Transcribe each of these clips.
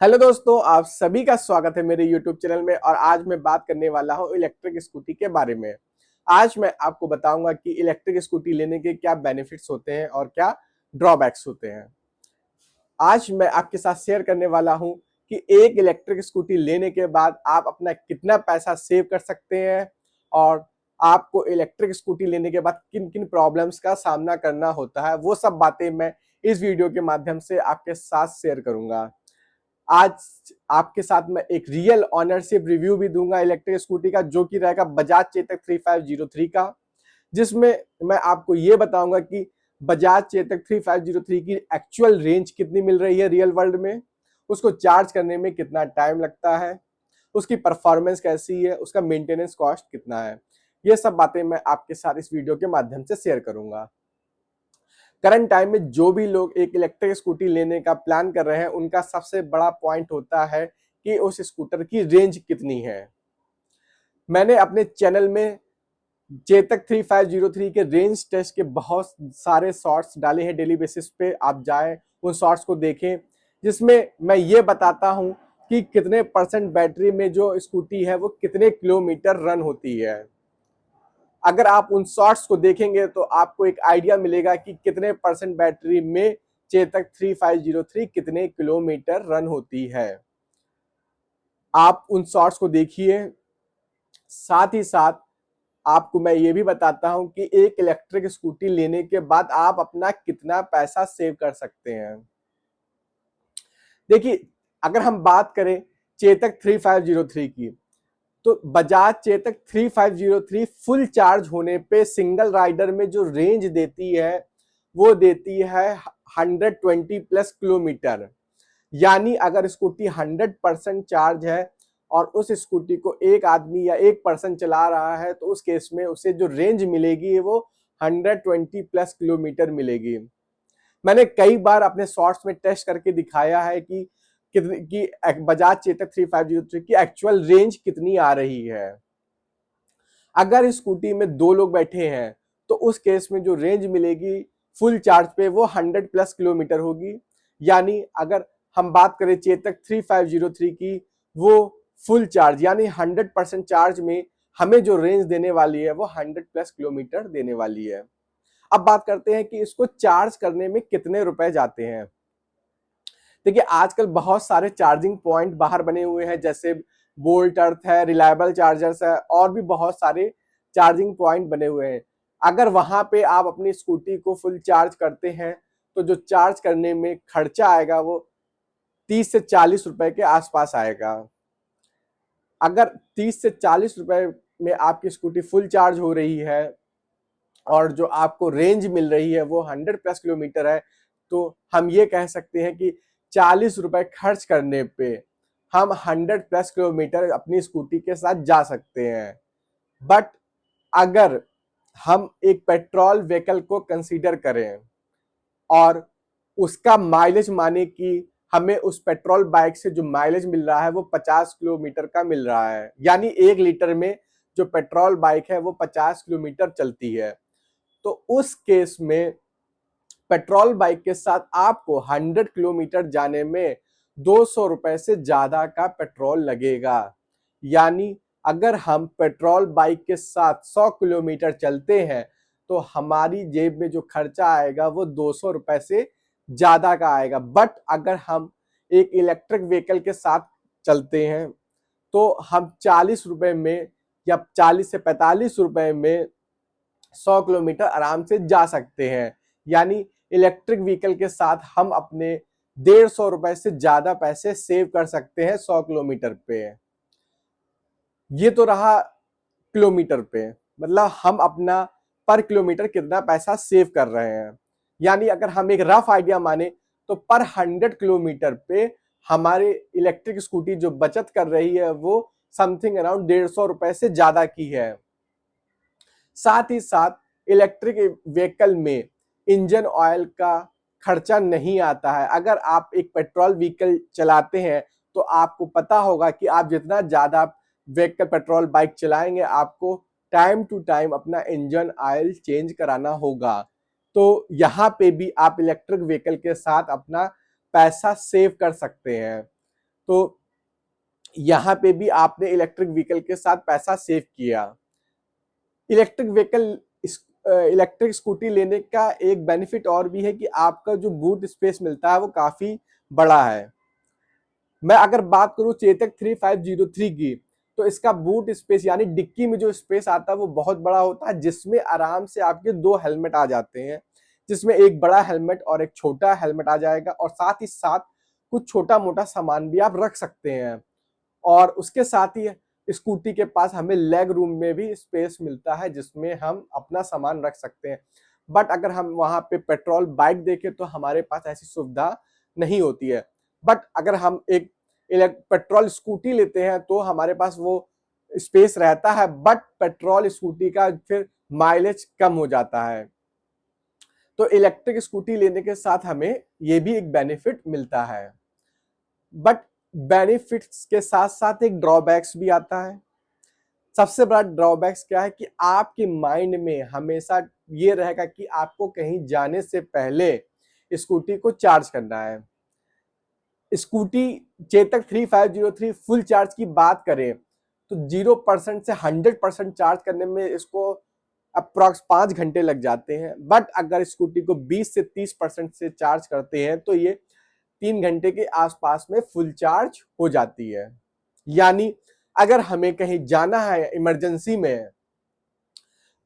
Hello दोस्तों, आप सभी का स्वागत है मेरे YouTube चैनल में। और आज मैं बात करने वाला हूं इलेक्ट्रिक स्कूटी के बारे में। आज मैं आपको बताऊंगा कि इलेक्ट्रिक स्कूटी लेने के क्या बेनिफिट्स होते हैं और क्या ड्रॉबैक्स होते हैं। आज मैं आपके साथ शेयर करने वाला हूं कि एक इलेक्ट्रिक स्कूटी लेने के बाद आप अपना कितना पैसा सेव कर सकते हैं और आपको इलेक्ट्रिक स्कूटी लेने के बाद किन किन प्रॉब्लम्स का सामना करना होता है, वो सब बातें मैं इस वीडियो के माध्यम से आपके साथ शेयर करूंगा। आज आपके साथ मैं एक रियल ऑनरशिप रिव्यू भी दूंगा इलेक्ट्रिक स्कूटी का, जो कि रहेगा बजाज चेतक 3503 का, जिसमें मैं आपको ये बताऊंगा कि बजाज चेतक 3503 की एक्चुअल रेंज कितनी मिल रही है रियल वर्ल्ड में, उसको चार्ज करने में कितना टाइम लगता है, उसकी परफॉर्मेंस कैसी है, उसका मेंटेनेंस कॉस्ट कितना है। ये सब बातें मैं आपके साथ इस वीडियो के माध्यम से शेयर करूंगा। करंट टाइम में जो भी लोग एक इलेक्ट्रिक स्कूटी लेने का प्लान कर रहे हैं, उनका सबसे बड़ा पॉइंट होता है कि उस स्कूटर की रेंज कितनी है। मैंने अपने चैनल में चेतक 3503 के रेंज टेस्ट के बहुत सारे शॉर्ट्स डाले हैं डेली बेसिस पे, आप जाएं उन शॉर्ट्स को देखें, जिसमें मैं ये बताता हूं कि कितने परसेंट बैटरी में जो स्कूटी है वो कितने किलोमीटर रन होती है। अगर आप उन शॉर्ट्स को देखेंगे तो आपको एक आइडिया मिलेगा कि कितने परसेंट बैटरी में चेतक 3503 कितने किलोमीटर रन होती है। आप उन शॉर्ट्स को देखिए। साथ ही साथ आपको मैं ये भी बताता हूं कि एक इलेक्ट्रिक स्कूटी लेने के बाद आप अपना कितना पैसा सेव कर सकते हैं। देखिए, अगर हम बात करें चेतक 3503 की, तो बजाज चेतक 3503 फुल चार्ज होने पे सिंगल राइडर में जो रेंज देती है वो देती है 120 प्लस किलोमीटर। यानी अगर स्कूटी 100% चार्ज है और उस स्कूटी को एक आदमी या एक पर्सन चला रहा है, तो उस केस में उसे जो रेंज मिलेगी वो 120 प्लस किलोमीटर मिलेगी। मैंने कई बार अपने शॉर्ट्स में टेस्ट करके दिखाया है कि कितनी की बजाज चेतक 3503 की एक्चुअल रेंज कितनी आ रही है। अगर स्कूटी में दो लोग बैठे हैं तो उस केस में जो रेंज मिलेगी फुल चार्ज पे वो 100 प्लस किलोमीटर होगी। यानी अगर हम बात करें चेतक 3503 की, वो फुल चार्ज यानी 100% चार्ज में हमें जो रेंज देने वाली है वो 100 प्लस किलोमीटर देने वाली है। अब बात करते हैं कि इसको चार्ज करने में कितने रुपए जाते हैं। देखिए, आजकल बहुत सारे चार्जिंग पॉइंट बाहर बने हुए हैं, जैसे बोल्ट अर्थ है, रिलायबल चार्जर्स है, और भी बहुत सारे चार्जिंग पॉइंट बने हुए हैं। अगर वहां पे आप अपनी स्कूटी को फुल चार्ज करते हैं तो जो चार्ज करने में खर्चा आएगा वो 30 से 40 रुपए के आसपास आएगा। अगर 30 से 40 रुपए में आपकी स्कूटी फुल चार्ज हो रही है और जो आपको रेंज मिल रही है वो 100 प्लस किलोमीटर है, तो हम ये कह सकते हैं कि 40 रुपए खर्च करने पे हम 100 प्लस किलोमीटर अपनी स्कूटी के साथ जा सकते हैं। बट अगर हम एक पेट्रोल व्हीकल को कंसीडर करें और उसका माइलेज माने कि हमें उस पेट्रोल बाइक से जो माइलेज मिल रहा है वो 50 किलोमीटर का मिल रहा है, यानी 1 लीटर में जो पेट्रोल बाइक है वो 50 किलोमीटर चलती है, तो उस केस में पेट्रोल बाइक के साथ आपको 100 किलोमीटर जाने में 200 रुपए से ज्यादा का पेट्रोल लगेगा। यानी अगर हम पेट्रोल बाइक के साथ 100 किलोमीटर चलते हैं तो हमारी जेब में जो खर्चा आएगा वो 200 रुपए से ज्यादा का आएगा। बट अगर हम एक इलेक्ट्रिक व्हीकल के साथ चलते हैं तो हम 40 रुपए में या 40 से 45 रुपए में 100 किलोमीटर आराम से जा सकते हैं। यानी इलेक्ट्रिक व्हीकल के साथ हम अपने 150 रुपए से ज्यादा पैसे सेव कर सकते हैं 100 किलोमीटर पे। ये तो रहा किलोमीटर पे, मतलब हम अपना पर किलोमीटर कितना पैसा सेव कर रहे हैं। यानी अगर हम एक रफ आइडिया माने तो पर 100 किलोमीटर पे हमारे इलेक्ट्रिक स्कूटी जो बचत कर रही है वो समथिंग अराउंड 150 रुपए से ज्यादा की है। साथ ही साथ इलेक्ट्रिक व्हीकल में इंजन ऑयल का खर्चा नहीं आता है। अगर आप एक पेट्रोल व्हीकल चलाते हैं तो आपको पता होगा कि आप जितना ज्यादा व्हीकल पेट्रोल बाइक चलाएंगे आपको टाइम टू टाइम अपना इंजन ऑयल चेंज कराना होगा। तो यहाँ पे भी आप इलेक्ट्रिक व्हीकल के साथ अपना पैसा सेव कर सकते हैं। तो यहाँ पे भी आपने इलेक्ट्रिक व्हीकल के साथ पैसा सेव किया। इलेक्ट्रिक व्हीकल इलेक्ट्रिक स्कूटी लेने का एक बेनिफिट और भी है कि आपका जो बूट स्पेस मिलता है वो काफी बड़ा है। मैं अगर बात करूं चेतक 3503 की, तो इसका बूट स्पेस यानी डिक्की में जो स्पेस आता है वो बहुत बड़ा होता है, जिसमें आराम से आपके 2 हेलमेट आ जाते हैं, जिसमें एक बड़ा हेलमेट और एक छोटा हेलमेट आ जाएगा, और साथ ही साथ कुछ छोटा मोटा सामान भी आप रख सकते हैं। और उसके साथ ही स्कूटी के पास हमें लेग रूम में भी स्पेस मिलता है, जिसमें हम अपना सामान रख सकते हैं। बट अगर हम वहां पे पेट्रोल बाइक देखें तो हमारे पास ऐसी सुविधा नहीं होती है। बट अगर हम एक पेट्रोल स्कूटी लेते हैं तो हमारे पास वो स्पेस रहता है, बट पेट्रोल स्कूटी का फिर माइलेज कम हो जाता है। तो इलेक्ट्रिक स्कूटी लेने के साथ हमें ये भी एक बेनिफिट मिलता है। बट बेनिफिट्स के साथ साथ एक ड्रॉबैक्स भी आता है। सबसे बड़ा ड्रॉबैक्स क्या है कि आपके माइंड में हमेशा ये रहेगा कि आपको कहीं जाने से पहले स्कूटी को चार्ज करना है। स्कूटी चेतक 3503 फुल चार्ज की बात करें तो 0% से 100% चार्ज करने में इसको अप्रॉक्स 5 घंटे लग जाते हैं। बट अगर स्कूटी को 20 से 30% से चार्ज करते हैं तो ये 3 घंटे के आसपास में फुल चार्ज हो जाती है। यानी अगर हमें कहीं जाना है इमरजेंसी में,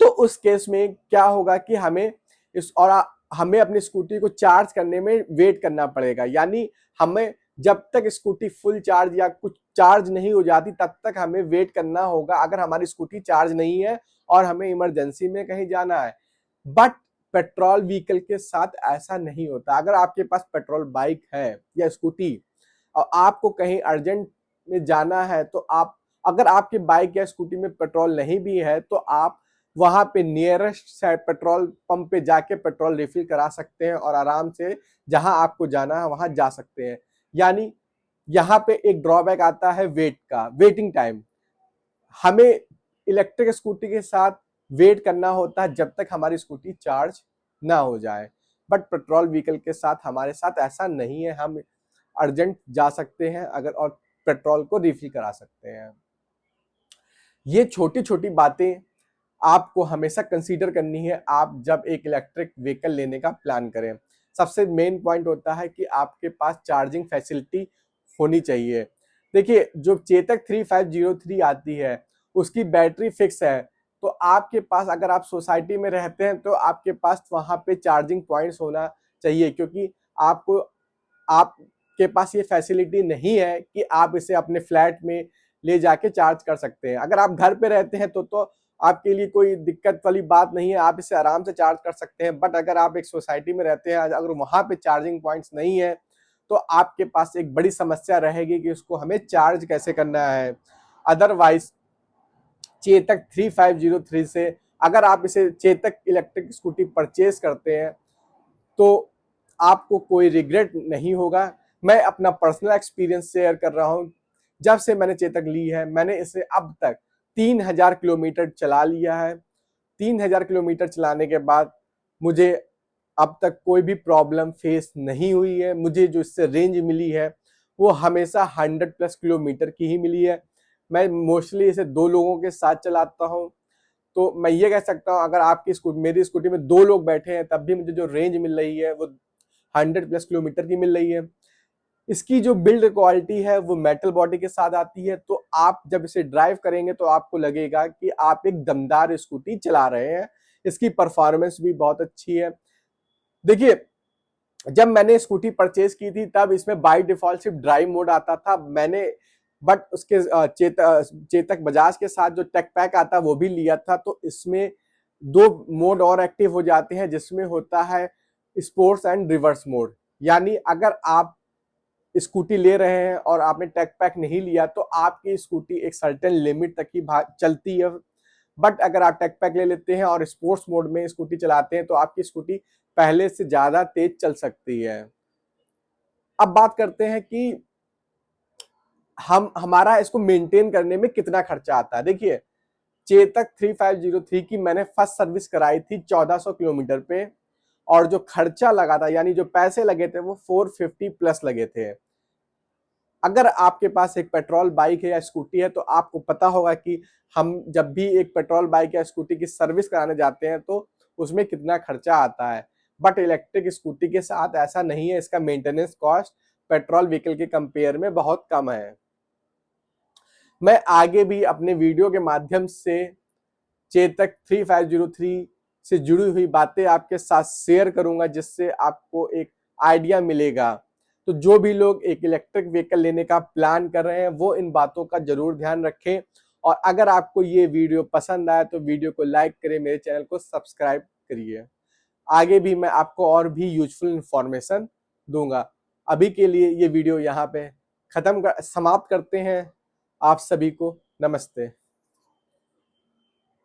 तो उस केस में क्या होगा कि हमें अपनी स्कूटी को चार्ज करने में वेट करना पड़ेगा। यानी हमें जब तक स्कूटी फुल चार्ज या कुछ चार्ज नहीं हो जाती तब तक हमें वेट करना होगा, अगर हमारी स्कूटी चार्ज नहीं है और हमें इमरजेंसी में कहीं जाना है। बट पेट्रोल व्हीकल के साथ ऐसा नहीं होता। अगर आपके पास पेट्रोल बाइक है या स्कूटी और आपको कहीं अर्जेंट में जाना है, तो आप अगर आपके बाइक या स्कूटी में पेट्रोल नहीं भी है तो आप वहां पे नियरेस्ट पेट्रोल पंप पे जाके पेट्रोल रिफिल करा सकते हैं और आराम से जहां आपको जाना है वहां जा सकते हैं। यानी यहाँ पे एक ड्रॉबैक आता है वेटिंग टाइम। हमें इलेक्ट्रिक स्कूटी के साथ वेट करना होता है जब तक हमारी स्कूटी चार्ज ना हो जाए। बट पेट्रोल व्हीकल के साथ हमारे साथ ऐसा नहीं है, हम अर्जेंट जा सकते हैं अगर और पेट्रोल को रिफिल करा सकते हैं। ये छोटी छोटी बातें आपको हमेशा कंसीडर करनी है आप जब एक इलेक्ट्रिक व्हीकल लेने का प्लान करें। सबसे मेन पॉइंट होता है कि आपके पास चार्जिंग फैसिलिटी होनी चाहिए। देखिए जो चेतक 3503 आती है उसकी बैटरी फिक्स है, तो आपके पास अगर आप सोसाइटी में रहते हैं तो आपके पास वहां पे चार्जिंग पॉइंट्स होना चाहिए, क्योंकि आपके पास ये फैसिलिटी नहीं है कि आप इसे अपने फ्लैट में ले जाके चार्ज कर सकते हैं। अगर आप घर पे रहते हैं तो आपके लिए कोई दिक्कत वाली बात नहीं है, आप इसे आराम से चार्ज कर सकते हैं। बट अगर आप एक सोसाइटी में रहते हैं, अगर वहां पे चार्जिंग पॉइंट्स नहीं है, तो आपके पास एक बड़ी समस्या रहेगी कि उसको हमें चार्ज कैसे करना है। अदरवाइज चेतक 3503 से अगर आप इसे चेतक इलेक्ट्रिक स्कूटी परचेज करते हैं तो आपको कोई रिग्रेट नहीं होगा। मैं अपना पर्सनल एक्सपीरियंस शेयर कर रहा हूं। जब से मैंने चेतक ली है मैंने इसे अब तक 3000 किलोमीटर चला लिया है। 3000 किलोमीटर चलाने के बाद मुझे अब तक कोई भी प्रॉब्लम फेस नहीं हुई है। मुझे जो इससे रेंज मिली है वो हमेशा 100+ किलोमीटर की ही मिली है। मैं मोस्टली इसे 2 लोगों के साथ चलाता हूं, तो मैं ये कह सकता हूं अगर मेरी स्कूटी में 2 लोग बैठे हैं तब भी मुझे जो रेंज मिल रही है वो 100+ किलोमीटर की मिल रही है। इसकी जो बिल्ड क्वालिटी है वो मेटल बॉडी के साथ आती है, तो आप जब इसे ड्राइव करेंगे तो आपको लगेगा कि आप एक दमदार स्कूटी चला रहे हैं। इसकी परफॉर्मेंस भी बहुत अच्छी है। देखिए जब मैंने स्कूटी परचेज की थी तब इसमें बाय डिफॉल्ट सिर्फ ड्राइव मोड आता था। बट उसके चेतक बजाज के साथ जो टेक पैक आता है वो भी लिया था, तो इसमें 2 मोड और एक्टिव हो जाते हैं, जिसमें होता है स्पोर्ट्स एंड रिवर्स मोड। यानी अगर आप स्कूटी ले रहे हैं और आपने टेक पैक नहीं लिया तो आपकी स्कूटी एक सर्टेन लिमिट तक ही चलती है। बट अगर आप टेक पैक ले लेते हैं और स्पोर्ट्स मोड में स्कूटी चलाते हैं तो आपकी स्कूटी पहले से ज्यादा तेज चल सकती है। अब बात करते हैं कि हमारा इसको मेंटेन करने में कितना खर्चा आता है। देखिए चेतक 3503 की मैंने फर्स्ट सर्विस कराई थी 1400 किलोमीटर पे, और जो खर्चा लगा था यानी जो पैसे लगे थे वो 450 प्लस लगे थे। अगर आपके पास एक पेट्रोल बाइक है या स्कूटी है तो आपको पता होगा कि हम जब भी एक पेट्रोल बाइक या स्कूटी की सर्विस कराने जाते हैं तो उसमें कितना खर्चा आता है। बट इलेक्ट्रिक स्कूटी के साथ ऐसा नहीं है, इसका मेंटेनेंस कॉस्ट पेट्रोल व्हीकल के कंपेयर में बहुत कम है। मैं आगे भी अपने वीडियो के माध्यम से चेतक 3503 से जुड़ी हुई बातें आपके साथ शेयर करूंगा, जिससे आपको एक आइडिया मिलेगा। तो जो भी लोग एक इलेक्ट्रिक व्हीकल लेने का प्लान कर रहे हैं वो इन बातों का जरूर ध्यान रखें। और अगर आपको ये वीडियो पसंद आया तो वीडियो को लाइक करें, मेरे चैनल को सब्सक्राइब करिए। आगे भी मैं आपको और भी यूजफुल इंफॉर्मेशन दूंगा। अभी के लिए ये वीडियो यहाँ पे समाप्त करते हैं। आप सभी को नमस्ते।